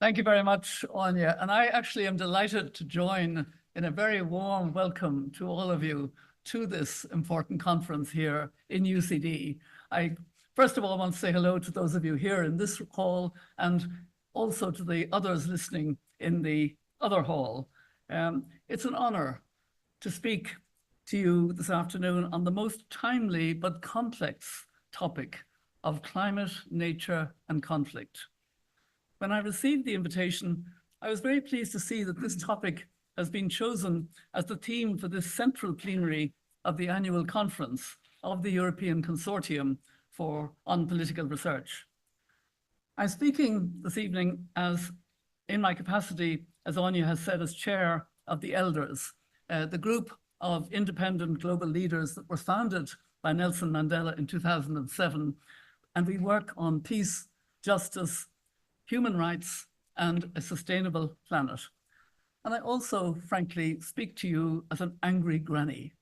Thank you very much, Áine. And I actually am delighted to join in a very warm welcome to all of you to this important conference here in UCD. I first of all want to say hello to those of you here in this hall and also to the others listening in the other hall. It's an honor to speak to you this afternoon on the most timely but complex topic of climate, nature, and conflict. When I received the invitation, I was very pleased to see that this topic has been chosen as the theme for this central plenary of the annual conference of the European Consortium on Political Research. I'm speaking this evening in my capacity, as Áine has said, as chair of the Elders, the group of independent global leaders that were founded by Nelson Mandela in 2007, and we work on peace, justice, human rights, and a sustainable planet. And I also, frankly, speak to you as an angry granny.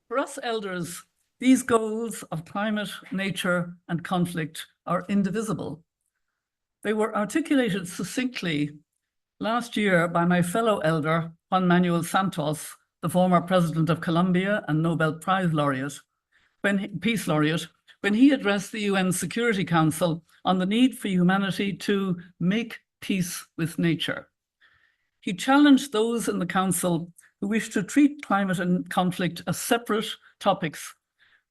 For us elders, these goals of climate, nature, and conflict are indivisible. They were articulated succinctly last year by my fellow elder, Juan Manuel Santos, the former president of Colombia and Nobel Prize laureate, Peace Laureate, when he addressed the UN Security Council on the need for humanity to make peace with nature. He challenged those in the Council who wish to treat climate and conflict as separate topics,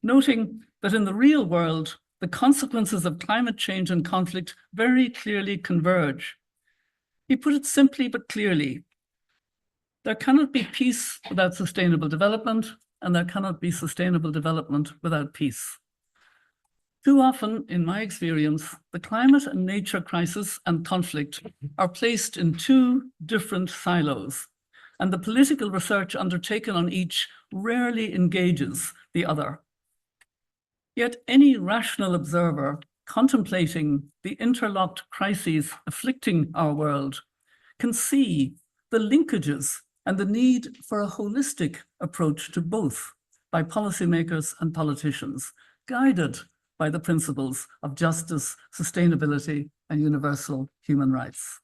noting that in the real world, the consequences of climate change and conflict very clearly converge. He put it simply but clearly: there cannot be peace without sustainable development, and there cannot be sustainable development without peace. Too often, in my experience, the climate and nature crisis and conflict are placed in two different silos, and the political research undertaken on each rarely engages the other. Yet any rational observer contemplating the interlocked crises afflicting our world can see the linkages and the need for a holistic approach to both by policymakers and politicians, guided by the principles of justice, sustainability, and universal human rights.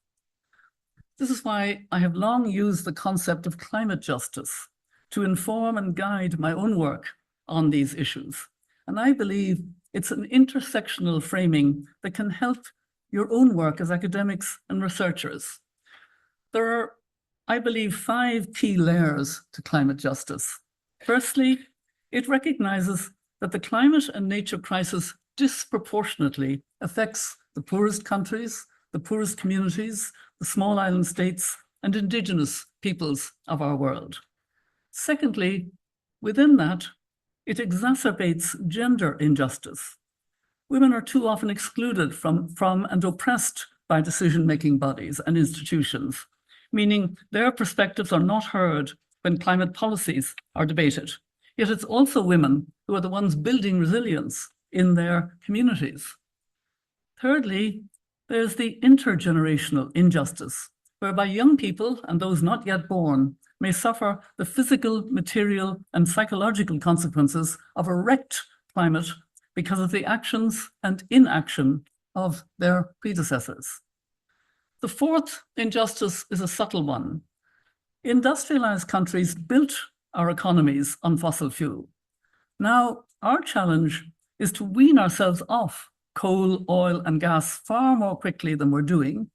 This is why I have long used the concept of climate justice to inform and guide my own work on these issues. And I believe it's an intersectional framing that can help your own work as academics and researchers. There are, I believe, 5 key layers to climate justice. Firstly, it recognizes that the climate and nature crisis disproportionately affects the poorest countries, the poorest communities, the small island states, and indigenous peoples of our world. Secondly, within that, it exacerbates gender injustice. Women are too often excluded from and oppressed by decision-making bodies and institutions, meaning their perspectives are not heard when climate policies are debated. Yet it's also women who are the ones building resilience in their communities. Thirdly, there's the intergenerational injustice, whereby young people and those not yet born may suffer the physical, material, and psychological consequences of a wrecked climate because of the actions and inaction of their predecessors. The fourth injustice is a subtle one. Industrialized countries built our economies on fossil fuel. Now, our challenge is to wean ourselves off coal, oil, and gas far more quickly than we're doing,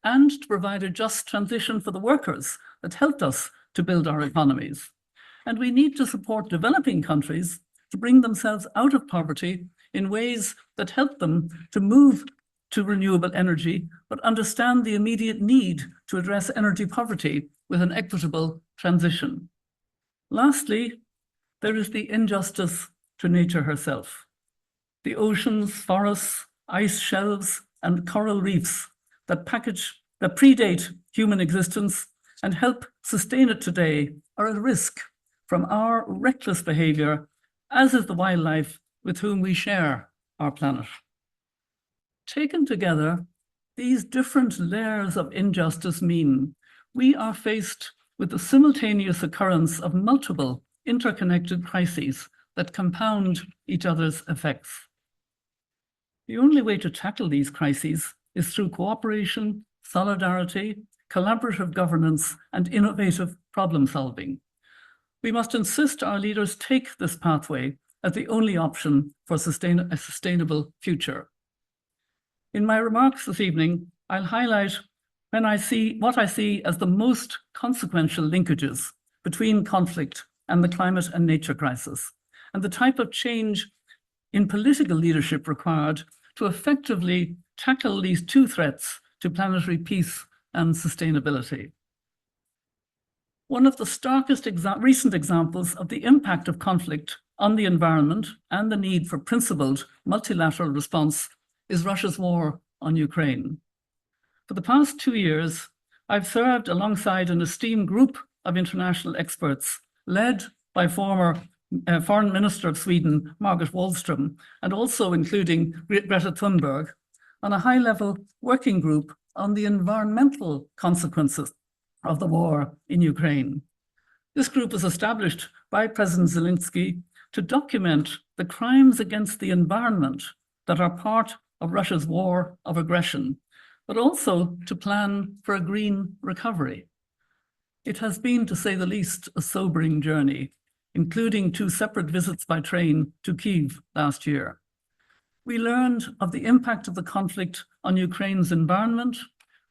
and to provide a just transition for the workers that helped us to build our economies. And we need to support developing countries to bring themselves out of poverty in ways that help them to move to renewable energy, but understand the immediate need to address energy poverty with an equitable transition. Lastly, there is the injustice to nature herself. The oceans, forests, ice shelves, and coral reefs that predate human existence and help sustain it today are at risk from our reckless behavior, as is the wildlife with whom we share our planet. Taken together, these different layers of injustice mean we are faced with the simultaneous occurrence of multiple interconnected crises that compound each other's effects. The only way to tackle these crises is through cooperation, solidarity, collaborative governance, and innovative problem solving. We must insist our leaders take this pathway as the only option for a sustainable future. In my remarks this evening, I'll highlight what I see as the most consequential linkages between conflict and the climate and nature crisis, and the type of change in political leadership required to effectively tackle these two threats to planetary peace and sustainability. One of the starkest recent examples of the impact of conflict on the environment and the need for principled multilateral response is Russia's war on Ukraine. For the past 2 years, I've served alongside an esteemed group of international experts led by former Foreign Minister of Sweden, Margot Wallström, and also including Greta Thunberg, on a high-level working group on the environmental consequences of the war in Ukraine. This group was established by President Zelensky to document the crimes against the environment that are part of Russia's war of aggression, but also to plan for a green recovery. It has been, to say the least, a sobering journey, including 2 separate visits by train to Kyiv last year. We learned of the impact of the conflict on Ukraine's environment,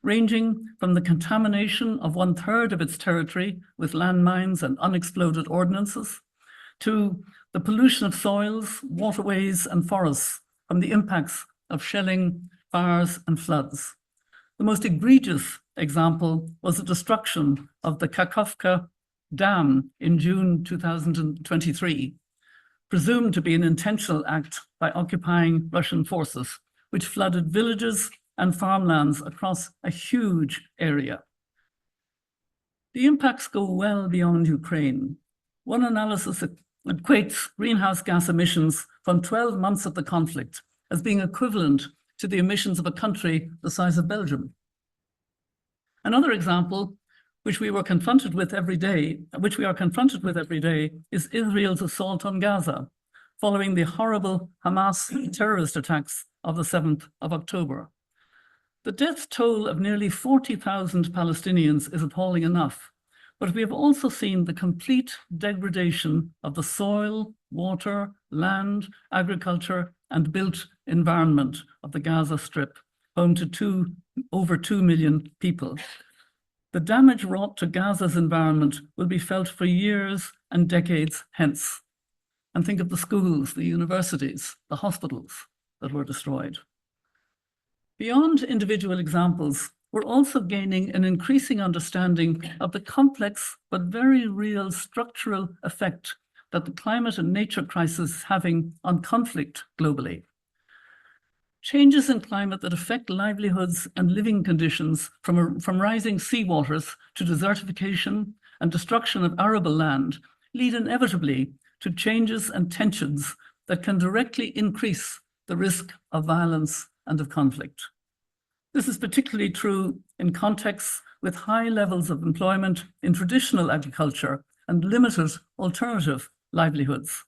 ranging from the contamination of 1/3 of its territory with landmines and unexploded ordnances, to the pollution of soils, waterways, and forests from the impacts of shelling, fires, and floods. The most egregious example was the destruction of the Kakhovka Dam in June 2023, presumed to be an intentional act by occupying Russian forces, which flooded villages and farmlands across a huge area. The impacts go well beyond Ukraine. One analysis equates greenhouse gas emissions from 12 months of the conflict as being equivalent to the emissions of a country the size of Belgium. Another example, which we are confronted with every day, is Israel's assault on Gaza, following the horrible Hamas terrorist attacks of the 7th of October. The death toll of nearly 40,000 Palestinians is appalling enough, but we have also seen the complete degradation of the soil, water, land, agriculture, and built environment of the Gaza Strip, home to over 2 million people. The damage wrought to Gaza's environment will be felt for years and decades hence. And think of the schools, the universities, the hospitals that were destroyed. Beyond individual examples, we're also gaining an increasing understanding of the complex but very real structural effect that the climate and nature crisis is having on conflict globally. Changes in climate that affect livelihoods and living conditions, from rising seawaters to desertification and destruction of arable land, lead inevitably to changes and tensions that can directly increase the risk of violence and of conflict. This is particularly true in contexts with high levels of employment in traditional agriculture and limited alternative livelihoods,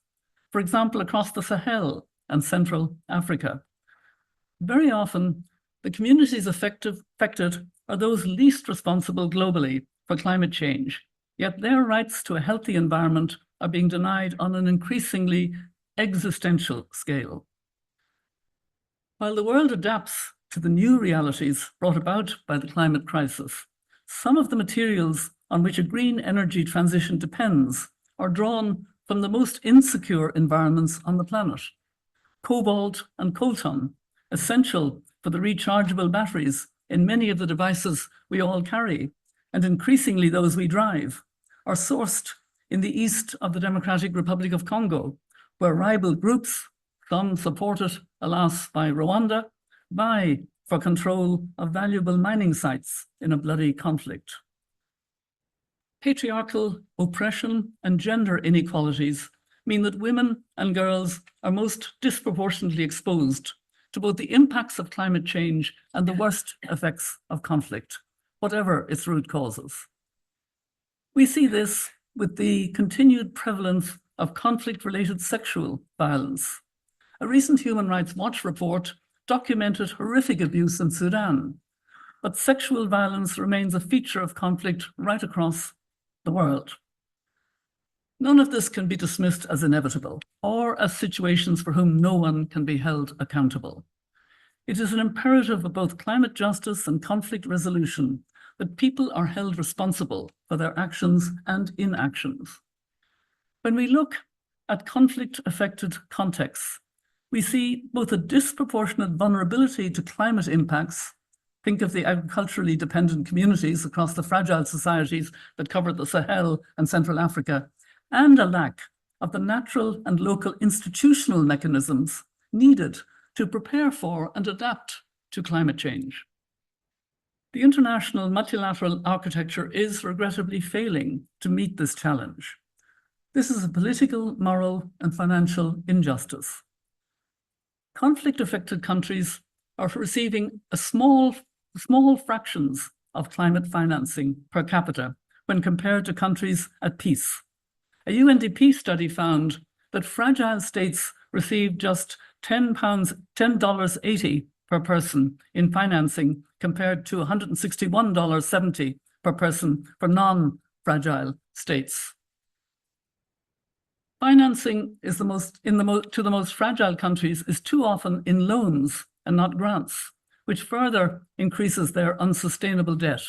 for example, across the Sahel and Central Africa. Very often, the communities affected are those least responsible globally for climate change, yet their rights to a healthy environment are being denied on an increasingly existential scale. While the world adapts to the new realities brought about by the climate crisis, some of the materials on which a green energy transition depends are drawn from the most insecure environments on the planet. Cobalt and coltan, essential for the rechargeable batteries in many of the devices we all carry, and increasingly those we drive, are sourced in the east of the Democratic Republic of Congo, where rival groups, some supported, alas, by Rwanda, vie for control of valuable mining sites in a bloody conflict. Patriarchal oppression and gender inequalities mean that women and girls are most disproportionately exposed to both the impacts of climate change and the worst effects of conflict, whatever its root causes. We see this with the continued prevalence of conflict-related sexual violence. A recent Human Rights Watch report documented horrific abuse in Sudan, but sexual violence remains a feature of conflict right across the world. None of this can be dismissed as inevitable or as situations for whom no one can be held accountable. It is an imperative of both climate justice and conflict resolution that people are held responsible for their actions and inactions. When we look at conflict-affected contexts, we see both a disproportionate vulnerability to climate impacts. Think of the agriculturally dependent communities across the fragile societies that cover the Sahel and Central Africa, and a lack of the natural and local institutional mechanisms needed to prepare for and adapt to climate change. The international multilateral architecture is regrettably failing to meet this challenge. This is a political, moral, and financial injustice. Conflict-affected countries are receiving small fractions of climate financing per capita when compared to countries at peace. A UNDP study found that fragile states receive just $10.80 per person in financing compared to $161.70 per person for non-fragile states. Financing is to the most fragile countries is too often in loans and not grants, which further increases their unsustainable debt.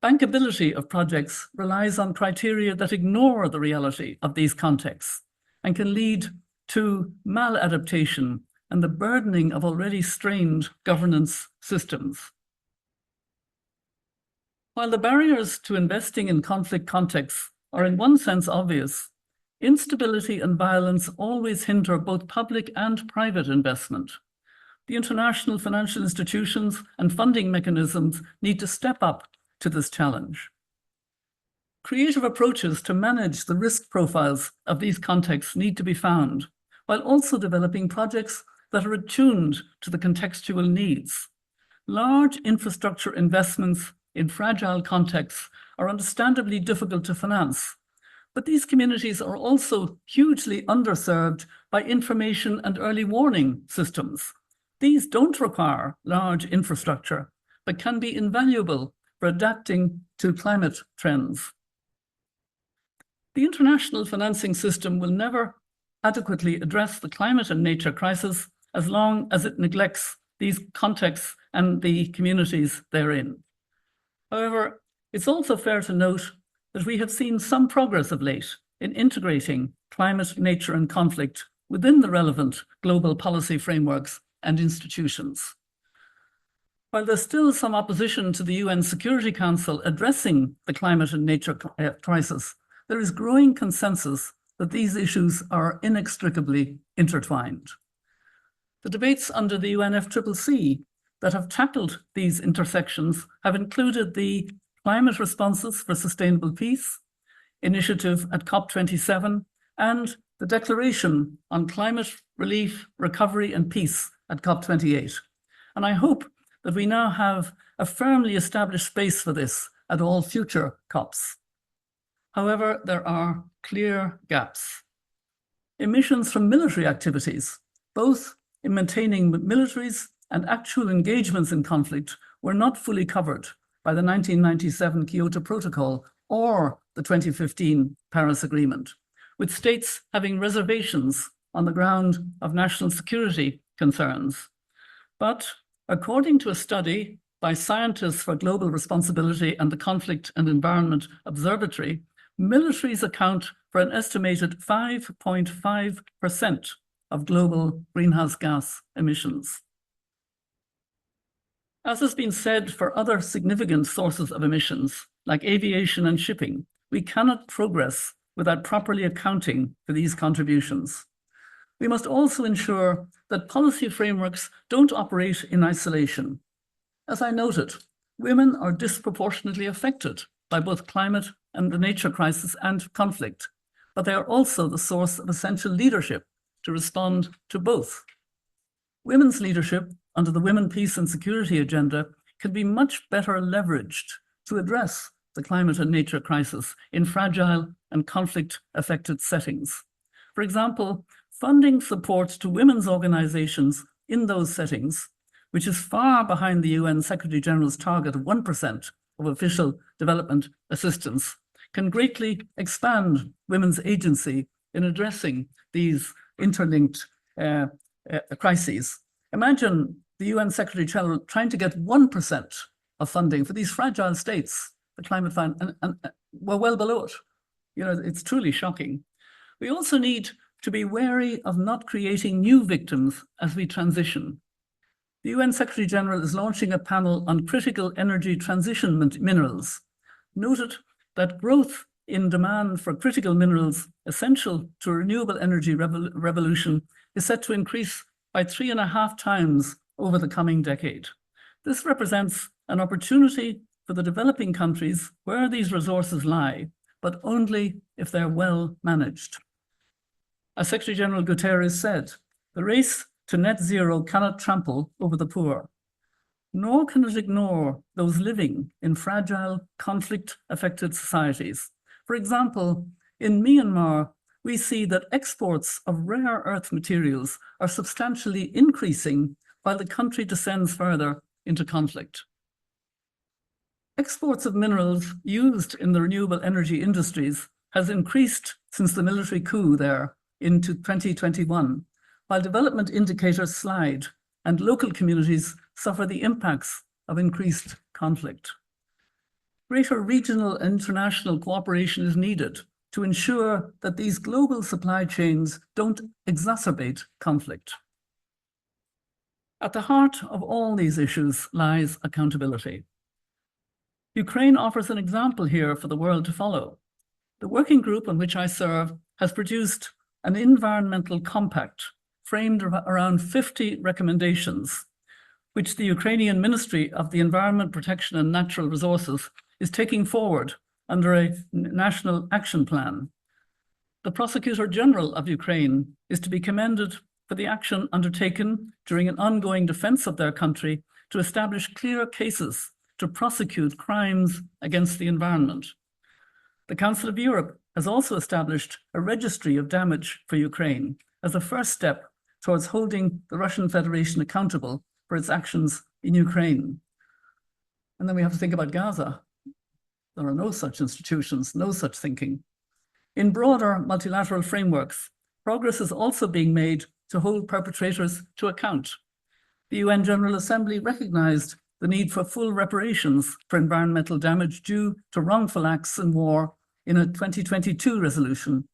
Bankability of projects relies on criteria that ignore the reality of these contexts and can lead to maladaptation and the burdening of already strained governance systems. While the barriers to investing in conflict contexts are in one sense obvious, instability and violence always hinder both public and private investment. The international financial institutions and funding mechanisms need to step up to this challenge. Creative approaches to manage the risk profiles of these contexts need to be found, while also developing projects that are attuned to the contextual needs. Large infrastructure investments in fragile contexts are understandably difficult to finance, but these communities are also hugely underserved by information and early warning systems. These don't require large infrastructure, but can be invaluable for adapting to climate trends. The international financing system will never adequately address the climate and nature crisis as long as it neglects these contexts and the communities therein. However, it's also fair to note that we have seen some progress of late in integrating climate, nature, and conflict within the relevant global policy frameworks and institutions. While there's still some opposition to the UN Security Council addressing the climate and nature crisis, there is growing consensus that these issues are inextricably intertwined. The debates under the UNFCCC that have tackled these intersections have included the Climate Responses for Sustainable Peace initiative at COP27 and the Declaration on Climate Relief, Recovery and Peace at COP28. And I hope that we now have a firmly established space for this at all future COPs. However, there are clear gaps. Emissions from military activities, both in maintaining militaries and actual engagements in conflict, were not fully covered by the 1997 Kyoto Protocol or the 2015 Paris Agreement, with states having reservations on the ground of national security concerns. But according to a study by Scientists for Global Responsibility and the Conflict and Environment Observatory, militaries account for an estimated 5.5% of global greenhouse gas emissions. As has been said for other significant sources of emissions, like aviation and shipping, we cannot progress without properly accounting for these contributions. We must also ensure that policy frameworks don't operate in isolation. As I noted, women are disproportionately affected by both climate and the nature crisis and conflict, but they are also the source of essential leadership to respond to both. Women's leadership under the Women, Peace and Security agenda can be much better leveraged to address the climate and nature crisis in fragile and conflict-affected settings. For example, funding support to women's organizations in those settings, which is far behind the UN Secretary General's target of 1% of official development assistance, can greatly expand women's agency in addressing these interlinked crises. Imagine the UN Secretary General trying to get 1% of funding for these fragile states, the climate fund, and we're well below it. You know, it's truly shocking. We also need to be wary of not creating new victims as we transition. The UN Secretary General is launching a panel on critical energy transition minerals, noted that growth in demand for critical minerals essential to a renewable energy revolution is set to increase by 3.5 times over the coming decade. This represents an opportunity for the developing countries where these resources lie, but only if they're well managed. As Secretary General Guterres said, the race to net zero cannot trample over the poor, nor can it ignore those living in fragile, conflict-affected societies. For example, in Myanmar, we see that exports of rare earth materials are substantially increasing while the country descends further into conflict. Exports of minerals used in the renewable energy industries has increased since the military coup there into 2021, while development indicators slide and local communities suffer the impacts of increased conflict. Greater regional and international cooperation is needed to ensure that these global supply chains don't exacerbate conflict. At the heart of all these issues lies accountability. Ukraine offers an example here for the world to follow. The working group on which I serve has produced an environmental compact framed around 50 recommendations, which the Ukrainian Ministry of the Environment, Protection and Natural Resources is taking forward under a national action plan. The Prosecutor General of Ukraine is to be commended for the action undertaken during an ongoing defense of their country to establish clear cases to prosecute crimes against the environment. The Council of Europe has also established a registry of damage for Ukraine as a first step towards holding the Russian Federation accountable for its actions in Ukraine. And then we have to think about Gaza. There are no such institutions, no such thinking. In broader multilateral frameworks, progress is also being made to hold perpetrators to account. The UN General Assembly recognized the need for full reparations for environmental damage due to wrongful acts in war in a 2022 resolution.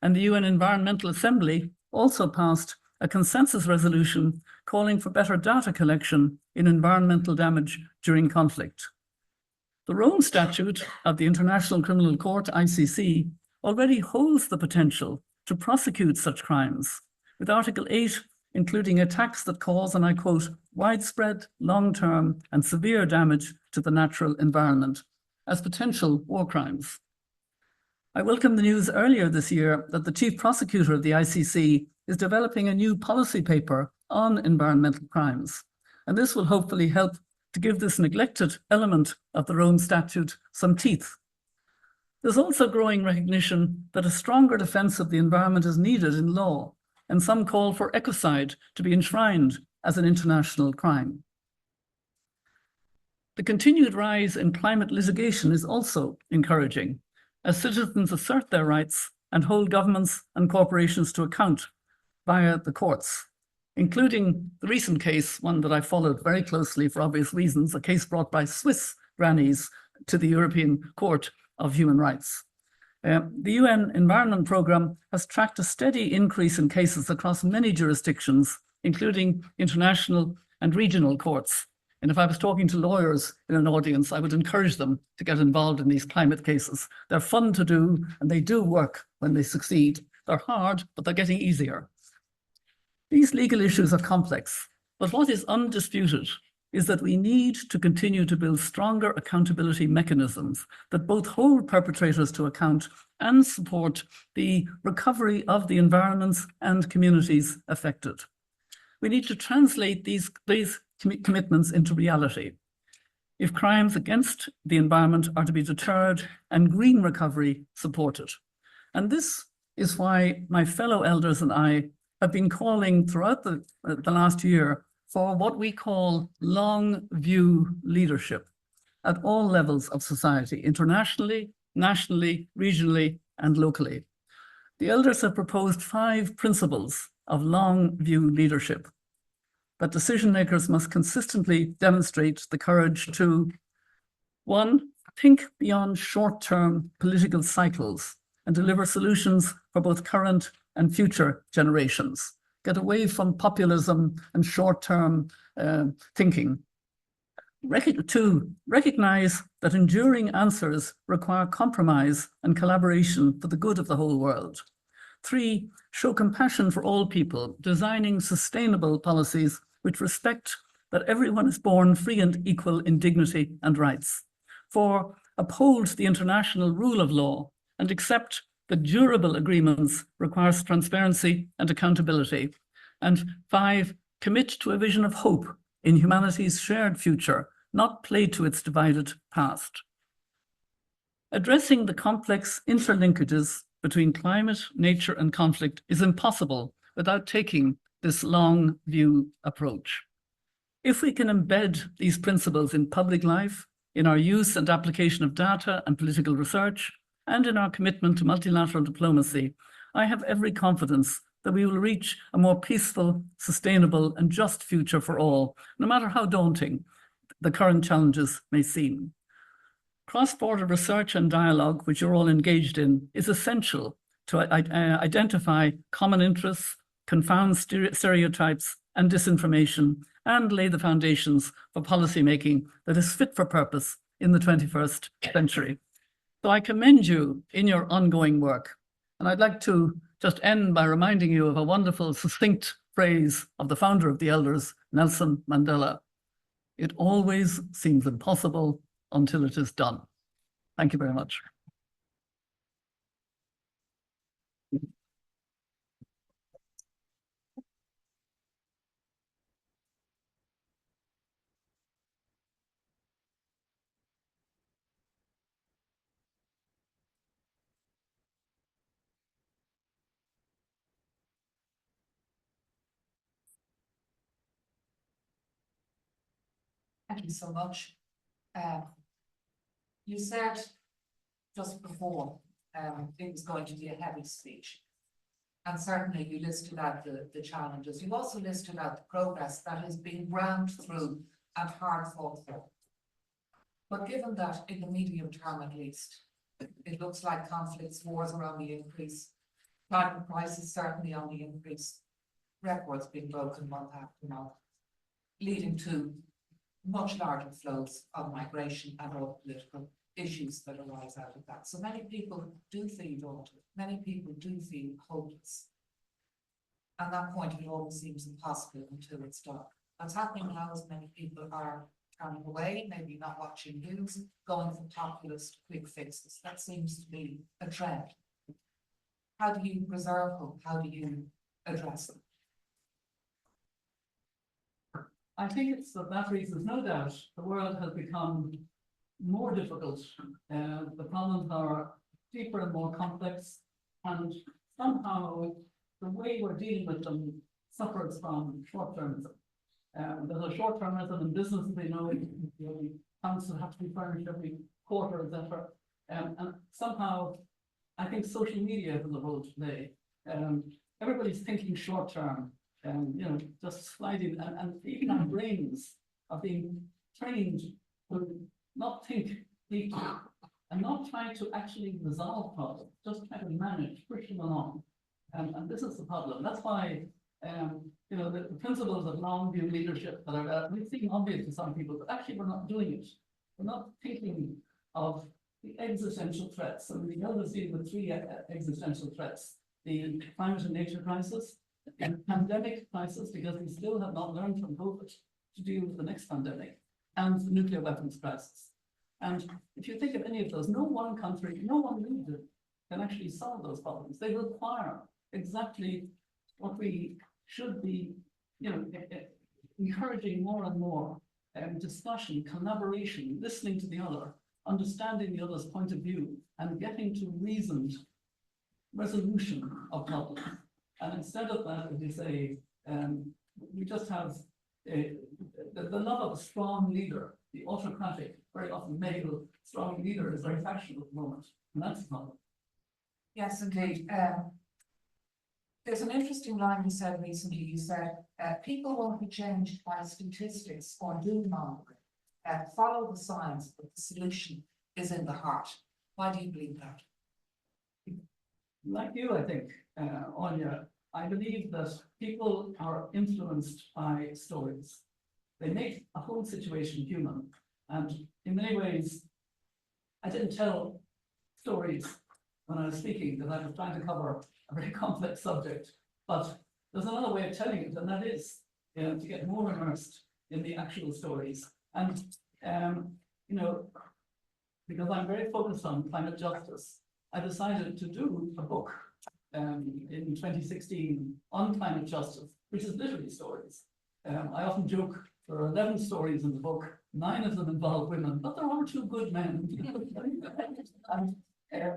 And the UN Environmental Assembly also passed a consensus resolution calling for better data collection in environmental damage during conflict. The Rome Statute of the International Criminal Court, ICC, already holds the potential to prosecute such crimes, with Article 8 including attacks that cause, and I quote, widespread, long-term and severe damage to the natural environment as potential war crimes. I welcome the news earlier this year that the Chief Prosecutor of the ICC is developing a new policy paper on environmental crimes, and this will hopefully help to give this neglected element of the Rome Statute some teeth. There's also growing recognition that a stronger defense of the environment is needed in law, and some call for ecocide to be enshrined as an international crime. The continued rise in climate litigation is also encouraging, as citizens assert their rights and hold governments and corporations to account via the courts, including the recent case, one that I followed very closely for obvious reasons, a case brought by Swiss grannies to the European Court of Human Rights. The UN Environment Programme has tracked a steady increase in cases across many jurisdictions, including international and regional courts. And if I was talking to lawyers in an audience, I would encourage them to get involved in these climate cases. They're fun to do, and they do work when they succeed. They're hard, but they're getting easier. These legal issues are complex, but what is undisputed is that we need to continue to build stronger accountability mechanisms that both hold perpetrators to account and support the recovery of the environments and communities affected. We need to translate these commitments into reality. If crimes against the environment are to be deterred and green recovery supported. And this is why my fellow elders and I have been calling throughout the last year for what we call long view leadership at all levels of society, internationally, nationally, regionally, and locally. The elders have proposed 5 principles of long view leadership, that decision makers must consistently demonstrate the courage to, 1, think beyond short-term political cycles and deliver solutions for both current and future generations. Get away from populism and short-term thinking. 2, recognize that enduring answers require compromise and collaboration for the good of the whole world. 3, show compassion for all people, designing sustainable policies which respect that everyone is born free and equal in dignity and rights. 4, uphold the international rule of law and accept that durable agreements requires transparency and accountability. And 5, commit to a vision of hope in humanity's shared future, not play to its divided past. Addressing the complex interlinkages between climate, nature, and conflict is impossible without taking this long view approach. If we can embed these principles in public life, in our use and application of data and political research, and in our commitment to multilateral diplomacy, I have every confidence that we will reach a more peaceful, sustainable, and just future for all, no matter how daunting the current challenges may seem. Cross-border research and dialogue, which you're all engaged in, is essential to identify common interests, confound stereotypes and disinformation, and lay the foundations for policymaking that is fit for purpose in the 21st century. So I commend you in your ongoing work. And I'd like to just end by reminding you of a wonderful, succinct phrase of the founder of the Elders, Nelson Mandela. It always seems impossible until it is done. Thank you very much. Thank you so much. You said just before it was going to be a heavy speech. And certainly you listed out the challenges. You've also listed out the progress that has been ground through and hard fought for. But given that in the medium term at least, it looks like conflicts, wars are on the increase, climate crisis certainly on the increase, records being broken month after month, leading to much larger flows of migration and all political issues that arise out of that. So many people do feel daunted. Many people do feel hopeless. At that point, it always seems impossible until it's done. What's happening now is many people are turning away, maybe not watching news, going for populist quick fixes. That seems to be a trend. How do you preserve hope? How do you address them? I think it's for that reason, no doubt, the world has become more difficult. The problems are deeper and more complex, and somehow the way we're dealing with them suffers from short-termism. There's a short-termism in business, they know the accounts have to be furnished every quarter, etc. And somehow, I think social media has a role to play. Everybody's thinking short-term. Just sliding, and even our brains are being trained to not think deeply and not try to actually resolve problems, just try to manage, push them along. And this is the problem. That's why, the principles of long view leadership that are, we seem obvious to some people, but actually we're not doing it. We're not thinking of the existential threats. I mean, the elders deal with 3 existential threats: the climate and nature crisis, the pandemic crisis, because we still have not learned from COVID to deal with the next pandemic, and the nuclear weapons crisis. And if you think of any of those, no one country, no one leader can actually solve those problems. They require exactly what we should be, encouraging more and more discussion, collaboration, listening to the other, understanding the other's point of view, and getting to reasoned resolution of problems. And instead of that, as you say, we just have the love of a strong leader, the autocratic, very often male, strong leader is very fashionable at the moment, and that's the problem. Yes, indeed. There's an interesting line you said recently. You said, people won't be changed by statistics or doom mongering. Follow the science, but the solution is in the heart. Why do you believe that? Like you, I think, Áine, I believe that people are influenced by stories. They make a whole situation human. And in many ways, I didn't tell stories when I was speaking because I was trying to cover a very complex subject. But there's another way of telling it, and that is, to get more immersed in the actual stories. And, because I'm very focused on climate justice, I decided to do a book in 2016 on climate justice, which is literally stories. I often joke there are 11 stories in the book, 9 of them involve women, but there are 2 good men. And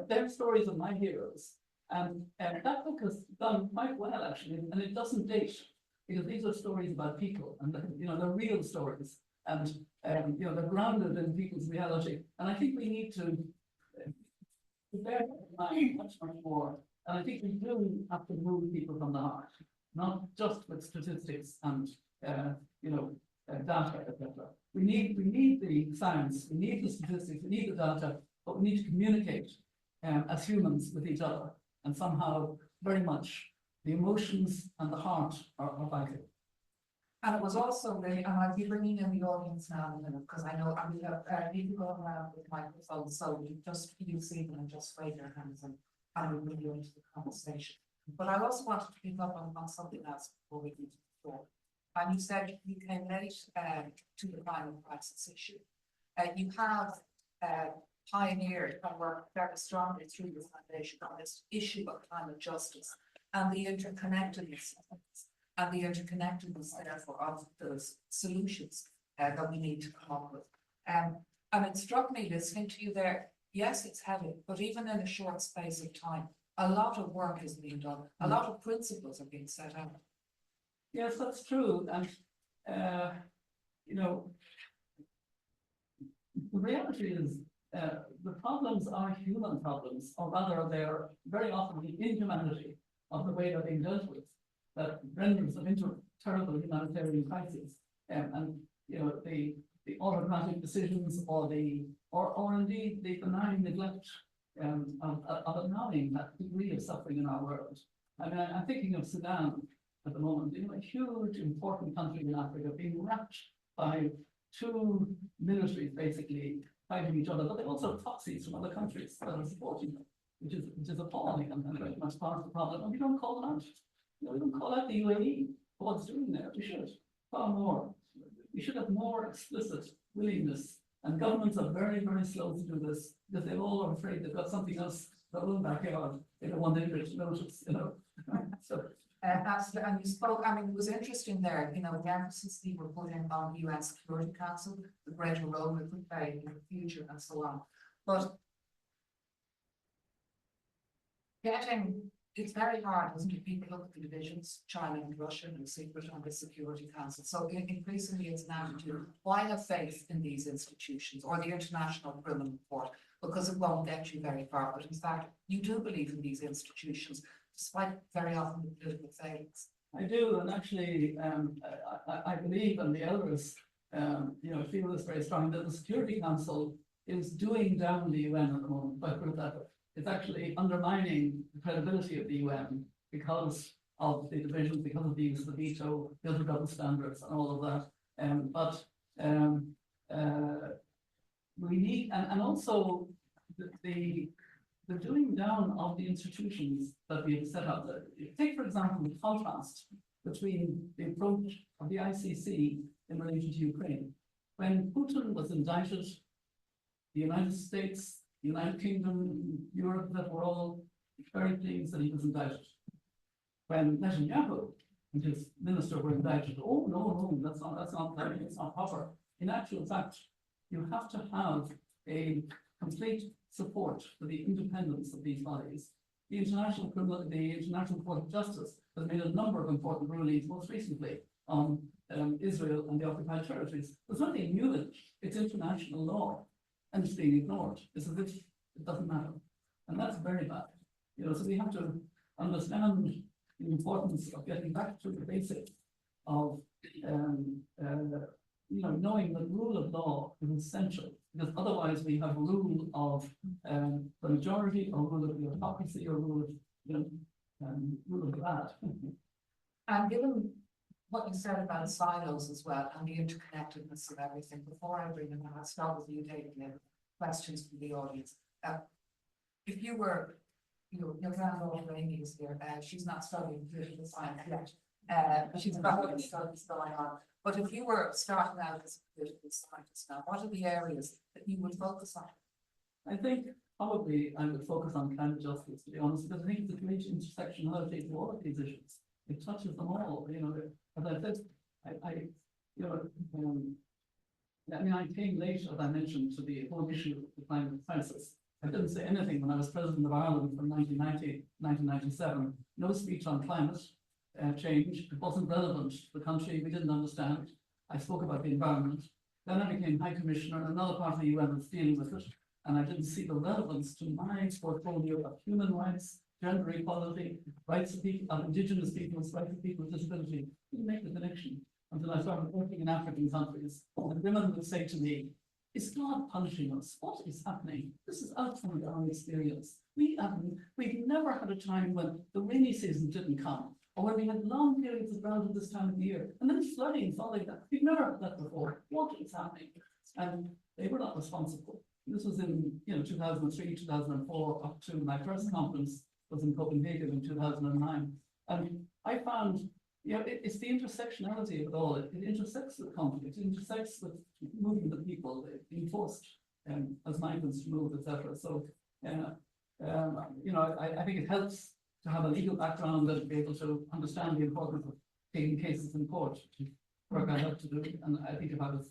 they're stories of my heroes. And that book has done quite well, actually, and it doesn't date, because these are stories about people, and they're real stories, and they're grounded in people's reality. And I think we need to bear that in mind much more. And I think we do have to move people from the heart, not just with statistics and data, etc. We need the science, we need the statistics, we need the data, but we need to communicate as humans with each other. And somehow, very much, the emotions and the heart are vital. And it was also really, and I'll be bringing in the audience now in a minute, because I know I will have people going around with microphones, so you see them and just wave your hands and we'll bring you into the conversation. But I also wanted to pick up on something else before we get to the floor. And you said you came late to the climate crisis issue. You have pioneered and worked very strongly through the foundation on this issue of climate justice and the interconnectedness therefore of those solutions that we need to come up with. And it struck me listening to you there, yes, it's heavy, but even in a short space of time, a lot of work is being done, a lot of principles are being set out. Yes, that's true. And, the reality is the problems are human problems, or rather they're very often the inhumanity of the way they're being dealt with that renders them into terrible humanitarian crises. And the autocratic decisions or indeed the benign neglect of allowing that degree of suffering in our world. I mean, I'm thinking of Sudan at the moment, a huge important country in Africa being wrapped by 2 militaries basically fighting each other, but they also have proxies from other countries that are supporting them, which is appalling and very much part of the problem. And we don't call them out. We don't call out the UAE for what's doing there. We should far more. We should have more explicit willingness. And governments are very, very slow to do this because they all are afraid they've got something else their own backyard. They don't want anybody to notice, So. Absolutely, and you spoke, I mean, it was interesting there, the emphasis we were putting on the UN Security Council, the greater role it could play in the future and so on. But it's very hard, isn't it? People look at the divisions, China and Russia and secret on the Security Council. So increasingly it's now to do, why have faith in these institutions or the International Criminal Court? Because it won't get you very far. But in fact, you do believe in these institutions, despite very often the political failings. I do, and actually, I believe, and the others, feel this very strongly, that the Security Council is doing down the UN at the moment. By put it that way, it's actually undermining the credibility of the UN because of the divisions, because of the use of the veto, because of double standards, and all of that. We need, and also the doing down of the institutions that we have set up. Take, for example, the contrast between the approach of the ICC in relation to Ukraine. When Putin was indicted, the United States, the United Kingdom, Europe, that were all very pleased that he was indicted. When Netanyahu and his minister were indicted, oh no, that's not proper. In actual fact, you have to have a complete support for the independence of these bodies. The International Court of Justice has made a number of important rulings, most recently on Israel and the occupied territories. There's nothing new in it. It's international law, and it's being ignored. It's as if it doesn't matter, and that's very bad. So we have to understand the importance of getting back to the basics of knowing that rule of law is essential, because otherwise we have rule of the majority, or rule of the autocracy, or rule of that. And given what you said about silos as well, and the interconnectedness of everything, before I bring in, I'll start with you, David, and questions from the audience. If you were, your granddaughter Áine is here, she's not studying political science yet, but she's got other studies going on. But if you were starting out as a political scientist now, what are the areas that you would focus on? I think probably I would focus on climate justice, to be honest, because I think it's a great intersectionality to all of these issues. It touches them all. As I said, I came late, as I mentioned, to the whole issue of the climate crisis. I didn't say anything when I was president of Ireland from 1990 to 1997. No speech on climate change. It wasn't relevant to the country. We didn't understand. I spoke about the environment. Then I became High Commissioner, and another part of the UN was dealing with it. And I didn't see the relevance to my portfolio of human rights, gender equality, rights of people, of indigenous peoples, rights of people with disability. Didn't make the connection until I started working in African countries. And women would say to me, "Is God punishing us? What is happening? This is outside our experience. We've never had a time when the rainy season didn't come, or when we had long periods of drought at this time of the year, and then flooding following that. We've never had that before. What is happening?" And they were not responsible. This was in 2003, 2004, up to my first conference was in Copenhagen in 2009. And I found, it's the intersectionality of it all. It intersects with conflict, it intersects with moving the people, being forced as migrants to move, etc. So, I think it helps to have a legal background and be able to understand the importance of taking cases in court, work I have to do. And I think if I was,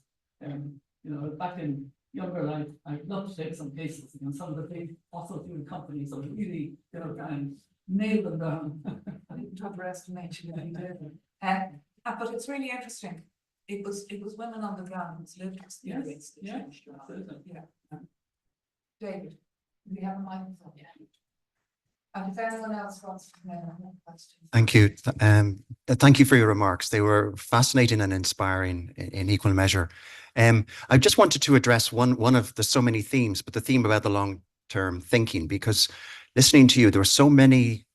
back in younger life, I'd love to take some cases against some of the big fossil fuel companies and really, try and nail them down. I didn't underestimate you, you did. But it's really interesting. It was women on the ground who's lived experience that changed your life. Yeah. David, do we have a microphone? Yeah. And if anyone else wants to come in, I have questions. Thank you. Thank you for your remarks. They were fascinating and inspiring in equal measure. I just wanted to address one of the so many themes, but the theme about the long-term thinking, because listening to you, there were so many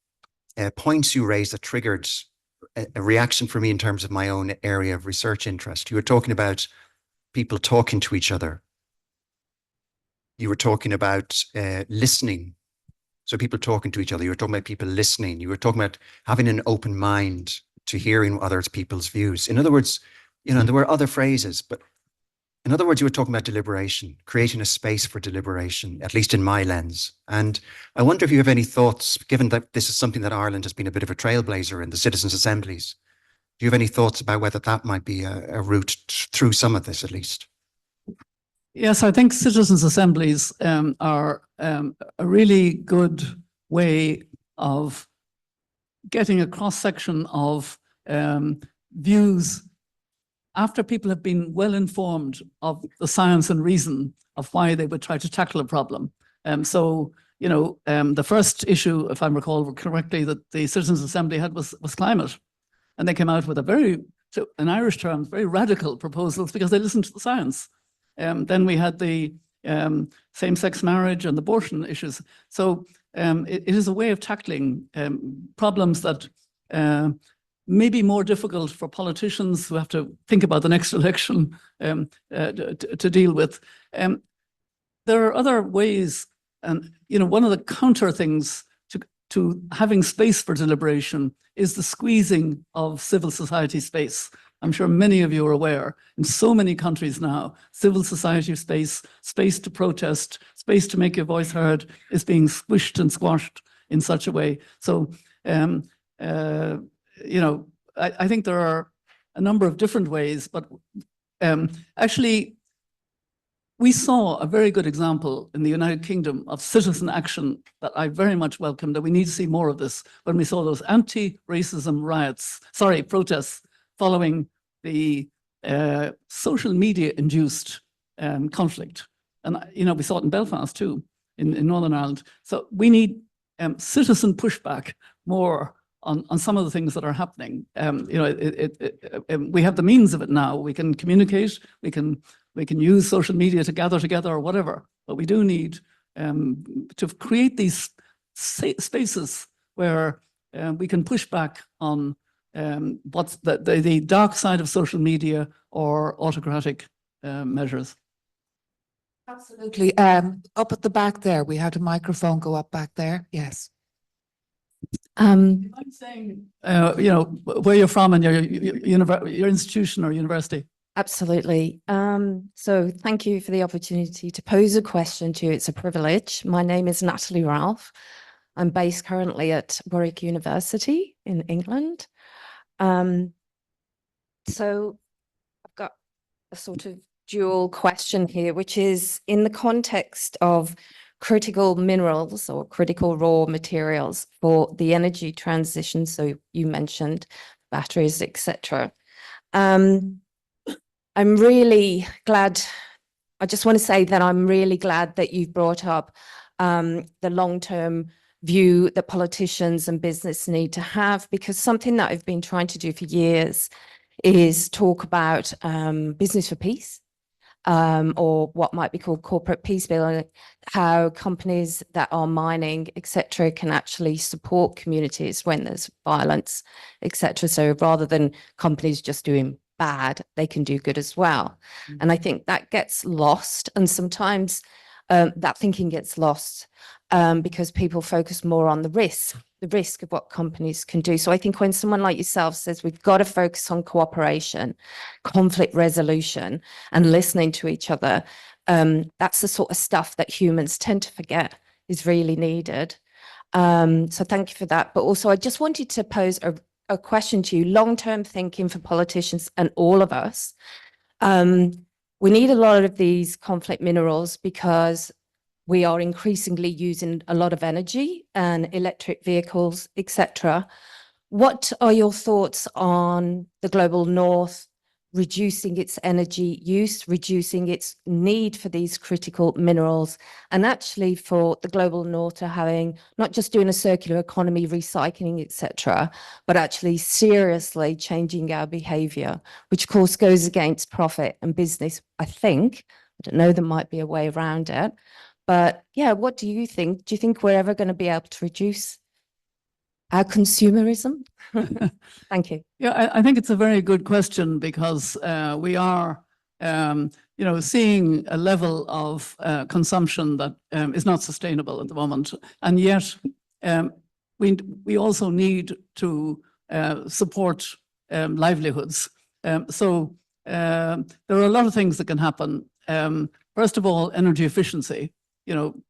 points you raised that triggered a reaction for me in terms of my own area of research interest. You were talking about people talking to each other. You were talking about listening. So people talking to each other. You were talking about people listening. You were talking about having an open mind to hearing other people's views. In other words, there were other phrases, but in other words, you were talking about deliberation, creating a space for deliberation, at least in my lens. And I wonder if you have any thoughts, given that this is something that Ireland has been a bit of a trailblazer in, the citizens' assemblies. Do you have any thoughts about whether that might be a route through some of this, at least? Yes, I think citizens' assemblies are a really good way of getting a cross-section of views after people have been well informed of the science and reason of why they would try to tackle a problem. The first issue, if I recall correctly, that the Citizens' Assembly had was climate. And they came out with in Irish terms, very radical proposals because they listened to the science. Then we had the same-sex marriage and abortion issues. So it is a way of tackling problems that may be more difficult for politicians who have to think about the next election to deal with. There are other ways, and one of the counter things to having space for deliberation is the squeezing of civil society space. I'm sure many of you are aware, in so many countries now, civil society space to protest, space to make your voice heard is being squished and squashed in such a way. So, I think there are a number of different ways, but actually, we saw a very good example in the United Kingdom of citizen action that I very much welcomed, and we need to see more of this when we saw those anti-racism protests following the social media-induced conflict. And, we saw it in Belfast too, in Northern Ireland. So we need citizen pushback more on some of the things that are happening. We have the means of it now. We can communicate, we can use social media to gather together or whatever, but we do need to create these spaces where we can push back on what's the dark side of social media or autocratic measures. Absolutely. Up at the back there, we had a microphone go up back there. Yes. I'm saying, where you're from and your institution or university. Absolutely. So thank you for the opportunity to pose a question to you. It's a privilege. My name is Natalie Ralph. I'm based currently at Warwick University in England. So I've got a sort of dual question here, which is in the context of critical minerals or critical raw materials for the energy transition. So you mentioned batteries, etc. I'm really glad. I just want to say that I'm really glad that you've brought up the long-term view that politicians and business need to have, because something that I've been trying to do for years is talk about business for peace, or what might be called corporate peace building, how companies that are mining, etc., can actually support communities when there's violence, etc. So rather than companies just doing bad, they can do good as well. Mm-hmm. And I think that gets lost, and sometimes that thinking gets lost because people focus more on the risk of what companies can do. So I think when someone like yourself says we've got to focus on cooperation, conflict resolution, and listening to each other, that's the sort of stuff that humans tend to forget is really needed. So thank you for that. But also I just wanted to pose a question to you, long-term thinking for politicians and all of us. We need a lot of these conflict minerals because we are increasingly using a lot of energy and electric vehicles, etc. What are your thoughts on the global north reducing its energy use, reducing its need for these critical minerals, and actually for the global north to having, not just doing a circular economy, recycling, etc., but actually seriously changing our behavior, which of course goes against profit and business, I think. I don't know, there might be a way around it. But yeah, what do you think? Do you think we're ever going to be able to reduce our consumerism? Thank you. Yeah, I think it's a very good question, because we are, seeing a level of consumption that is not sustainable at the moment, and yet we also need to support livelihoods. So there are a lot of things that can happen. First of all, energy efficiency.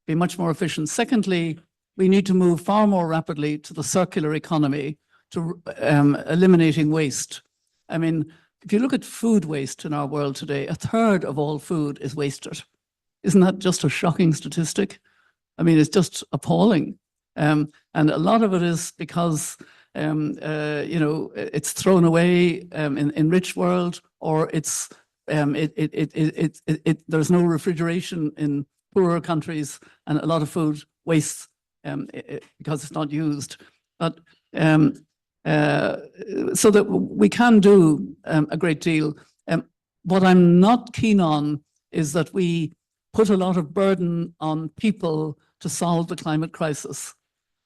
Be much more efficient. Secondly, we need to move far more rapidly to the circular economy, to eliminating waste. I mean, if you look at food waste in our world today, 1/3 of all food is wasted. Isn't that just a shocking statistic? I mean, it's just appalling. And a lot of it is because, it's thrown away in rich world, or there's no refrigeration in poorer countries, and a lot of food wastes because it's not used. But so that we can do a great deal. What I'm not keen on is that we put a lot of burden on people to solve the climate crisis.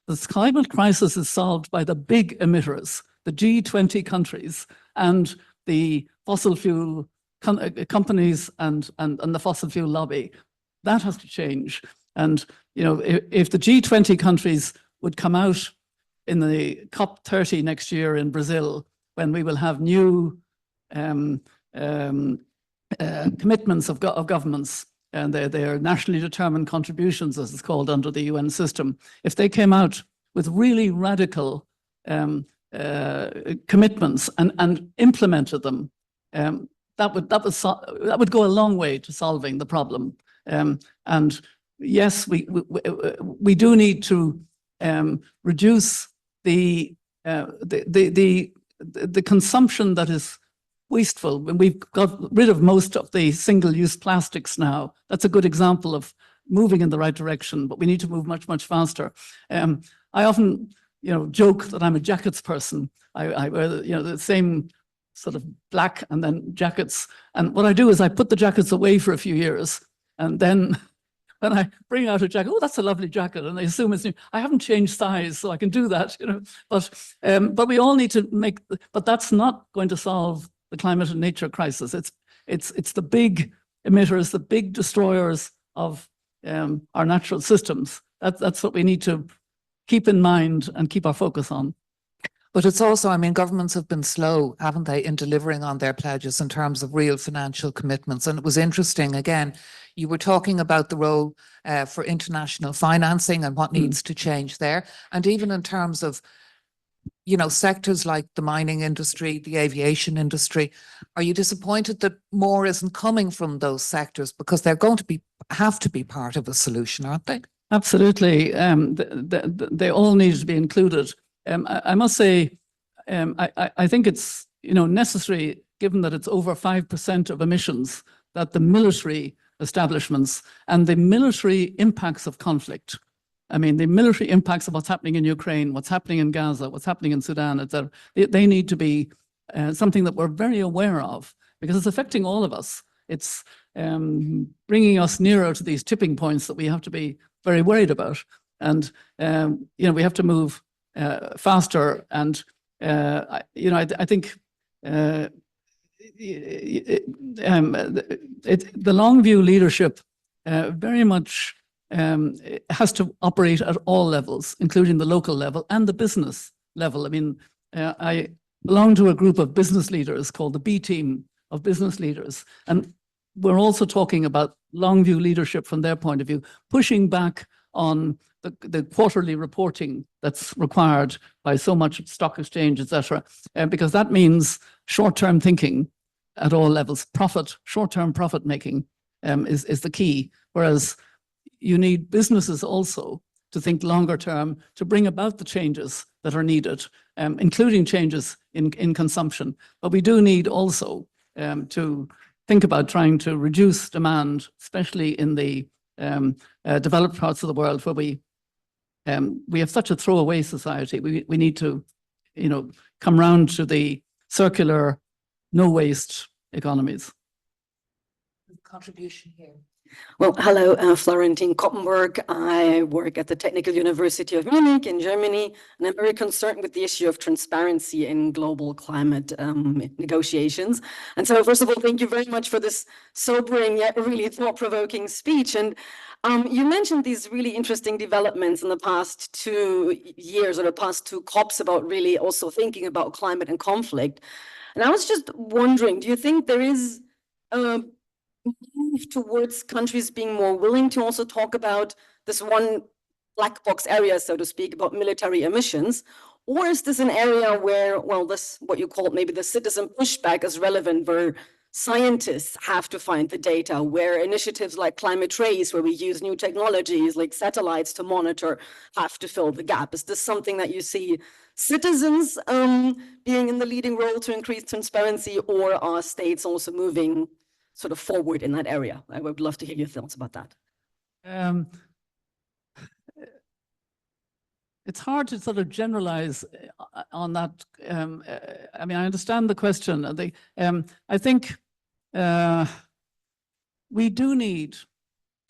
The climate crisis is solved by the big emitters, the G20 countries, and the fossil fuel companies and the fossil fuel lobby. That has to change. And if the G20 countries would come out in the COP30 next year in Brazil, when we will have new commitments of governments, and they're nationally determined contributions, as it's called under the UN system. If they came out with really radical commitments and implemented them, that would go a long way to solving the problem. And yes, we do need to reduce the consumption that is wasteful. When we've got rid of most of the single-use plastics now, that's a good example of moving in the right direction, but we need to move much, much faster. I often, joke that I'm a jackets person. I wear, the same sort of black and then jackets. And what I do is I put the jackets away for a few years, and then when I bring out a jacket, oh, that's a lovely jacket, and they assume it's new. I haven't changed size, so I can do that, But we all need to but that's not going to solve the climate and nature crisis. It's the big emitters, the big destroyers of our natural systems. That's what we need to keep in mind and keep our focus on. But it's also, governments have been slow, haven't they, in delivering on their pledges in terms of real financial commitments. And it was interesting, again, you were talking about the role for international financing and what needs to change there. And even in terms of, sectors like the mining industry, the aviation industry, are you disappointed that more isn't coming from those sectors? Because they're going to have to be part of a solution, aren't they? Absolutely. They all need to be included. I must say, I think it's necessary, given that it's over 5% of emissions, that the military establishments and the military impacts of conflict, the military impacts of what's happening in Ukraine, what's happening in Gaza, what's happening in Sudan, etc., they need to be something that we're very aware of, because it's affecting all of us. It's bringing us nearer to these tipping points that we have to be very worried about. And, we have to move faster. And, I think the long view leadership very much has to operate at all levels, including the local level and the business level. I belong to a group of business leaders called the B team of business leaders. And we're also talking about long view leadership from their point of view, pushing back on the quarterly reporting that's required by so much stock exchange, etc., because that means short-term thinking at all levels. Short-term profit making is the key. Whereas you need businesses also to think longer term, to bring about the changes that are needed, including changes in consumption. But we do need also to think about trying to reduce demand, especially in the developed parts of the world where we have such a throwaway society. We need to, come round to the circular, no waste economies. Contribution here. Well, hello, Florentine Koppenberg. I work at the Technical University of Munich in Germany, and I'm very concerned with the issue of transparency in global climate negotiations. And so, first of all, thank you very much for this sobering yet really thought-provoking speech. And you mentioned these really interesting developments in the past 2 years or the past 2 COPs about really also thinking about climate and conflict. And I was just wondering, do you think there is a move towards countries being more willing to also talk about this one black box area, so to speak, about military emissions? Or is this an area where, well, this, what you call maybe the citizen pushback is relevant, where scientists have to find the data, where initiatives like Climate Trace, where we use new technologies like satellites to monitor, have to fill the gap? Is this something that you see citizens being in the leading role to increase transparency, or are states also moving sort of forward in that area? I would love to hear your thoughts about that. It's hard to sort of generalize on that. I understand the question. I think we do need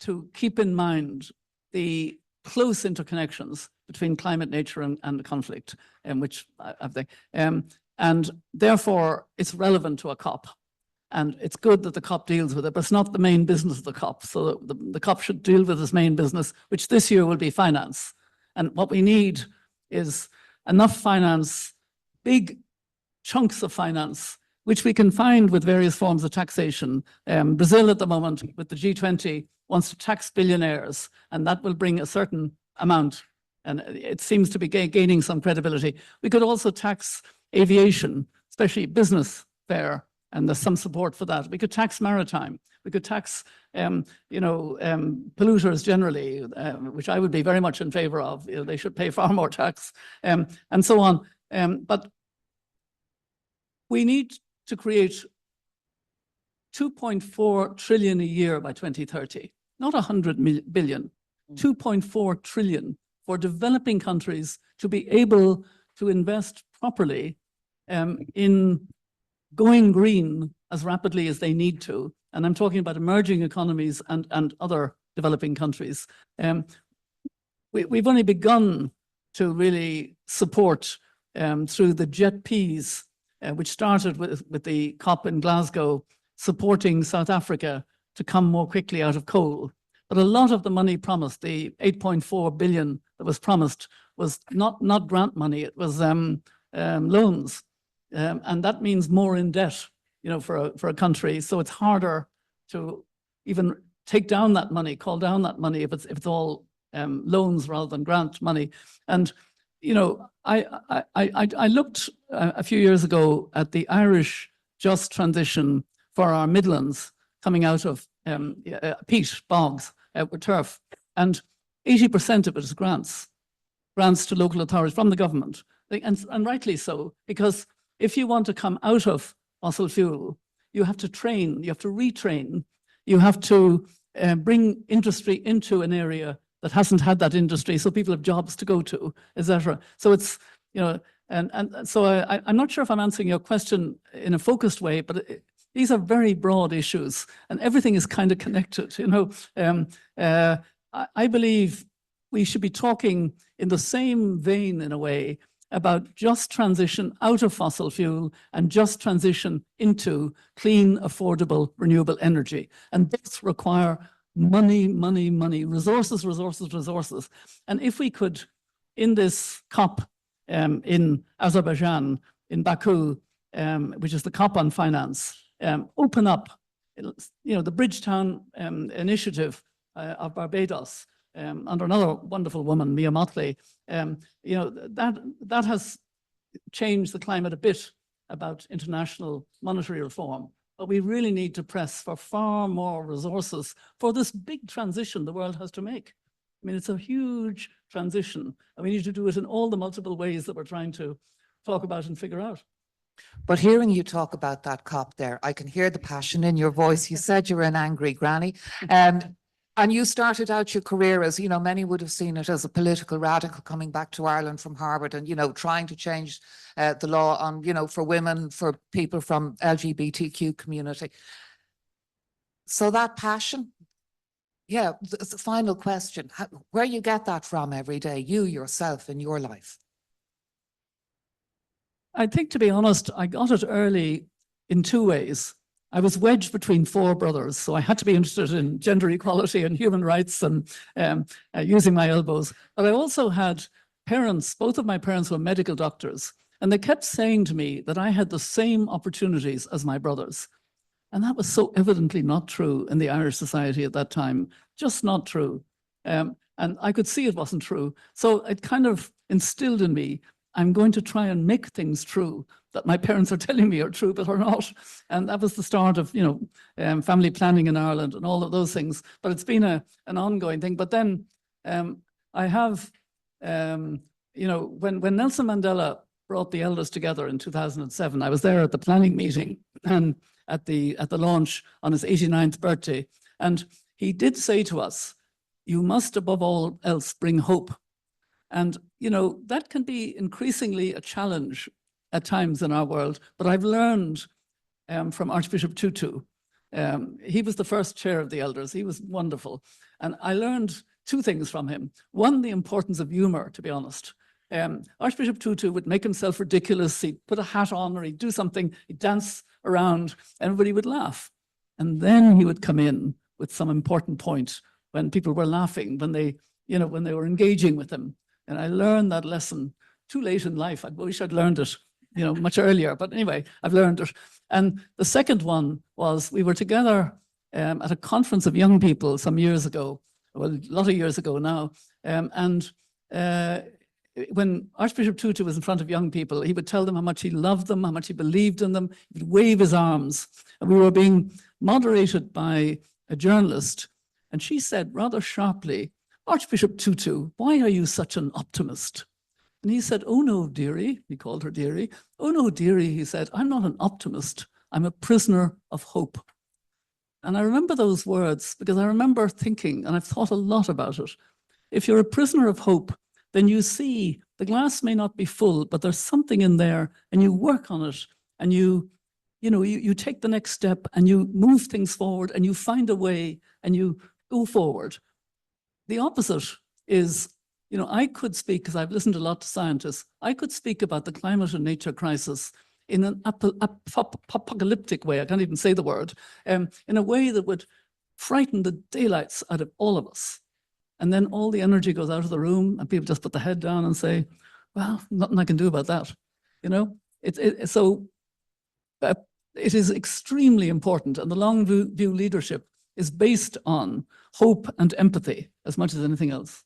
to keep in mind the close interconnections between climate, nature, and conflict, which I think, and therefore it's relevant to a COP. And it's good that the COP deals with it, but it's not the main business of the COP. So the COP should deal with its main business, which this year will be finance. And what we need is enough finance, big chunks of finance, which we can find with various forms of taxation. Brazil at the moment, with the G20, wants to tax billionaires, and that will bring a certain amount. And it seems to be gaining some credibility. We could also tax aviation, especially business fare, and there's some support for that. We could tax maritime. We could tax, polluters generally, which I would be very much in favor of. They should pay far more tax, and so on. But we need to create 2.4 trillion a year by 2030, not 100 billion, 2.4 trillion for developing countries to be able to invest properly in going green as rapidly as they need to. And I'm talking about emerging economies and other developing countries. We've only begun to really support through the JETPs, which started with the COP in Glasgow, supporting South Africa to come more quickly out of coal. But a lot of the money promised, the 8.4 billion that was promised, was not grant money, it was loans. And that means more in debt, you know, for a country. So it's harder to even take down that money, call down that money if it's all loans rather than grant money. And you know, I looked a few years ago at the Irish just transition for our Midlands coming out of peat bogs with turf, and 80% of it is grants to local authorities from the government, and rightly so, because if you want to come out of fossil fuel, you have to train, you have to retrain, you have to bring industry into an area that hasn't had that industry, so people have jobs to go to, etc. So it's, you know, and so I'm not sure if I'm answering your question in a focused way, but these are very broad issues, and everything is kind of connected. You know, I believe we should be talking in the same vein, in a way, about just transition out of fossil fuel and just transition into clean, affordable, renewable energy, and both require money, resources. And if we could, in this COP in Azerbaijan, in Baku, which is the COP on finance, open up, you know, the Bridgetown initiative of Barbados, under another wonderful woman, Mia Motley, you know, that has changed the climate a bit about international monetary reform. But we really need to press for far more resources for this big transition the world has to make. I mean, it's a huge transition, and we need to do it in all the multiple ways that we're trying to talk about and figure out. But hearing you talk about that COP there, I can hear the passion in your voice. You said you're an angry granny. And you started out your career as, you know, many would have seen it as a political radical coming back to Ireland from Harvard and, you know, trying to change the law on, you know, for women, for people from LGBTQ community. So that passion, yeah, the final question, where you get that from every day, you yourself in your life? I think, to be honest, I got it early in two ways. I was wedged between four brothers, so I had to be interested in gender equality and human rights and using my elbows. But I also had parents, both of my parents were medical doctors, and they kept saying to me that I had the same opportunities as my brothers. And that was so evidently not true in the Irish society at that time, just not true. And I could see it wasn't true. So it kind of instilled in me, I'm going to try and make things true that my parents are telling me are true, but are not. And that was the start of, you know, family planning in Ireland and all of those things. But it's been an ongoing thing. But then I have, you know, when Nelson Mandela brought the elders together in 2007, I was there at the planning meeting and at the launch on his 89th birthday. And he did say to us, you must above all else bring hope. And, you know, that can be increasingly a challenge at times in our world. But I've learned from Archbishop Tutu. He was the first chair of the elders. He was wonderful. And I learned two things from him. One, the importance of humor, to be honest. Archbishop Tutu would make himself ridiculous. He'd put a hat on or he'd do something, he'd dance around, everybody would laugh. And then he would come in with some important point when people were laughing, when they, you know, when they were engaging with him. And I learned that lesson too late in life. I wish I'd learned it, you know, much earlier. But anyway, I've learned it. And the second one was we were together at a conference of young people some years ago, well, a lot of years ago now. When Archbishop Tutu was in front of young people, he would tell them how much he loved them, how much he believed in them. He would wave his arms. And we were being moderated by a journalist. And she said rather sharply, Archbishop Tutu, why are you such an optimist? And he said, oh no, dearie, he called her dearie. Oh no, dearie, he said, I'm not an optimist, I'm a prisoner of hope. And I remember those words because I remember thinking, and I've thought a lot about it. If you're a prisoner of hope, then you see the glass may not be full, but there's something in there, and you work on it, and you take the next step, and you move things forward, and you find a way, and you go forward. The opposite is, I could speak, because I've listened a lot to scientists, I could speak about the climate and nature crisis in an apocalyptic way, I can't even say the word, in a way that would frighten the daylights out of all of us. And then all the energy goes out of the room and people just put the head down and say, well, nothing I can do about that. It is extremely important, and the long view leadership is based on hope and empathy as much as anything else.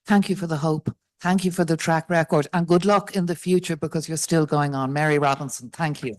Thank you for the hope. Thank you for the track record, and good luck in the future because you're still going on. Mary Robinson, thank you.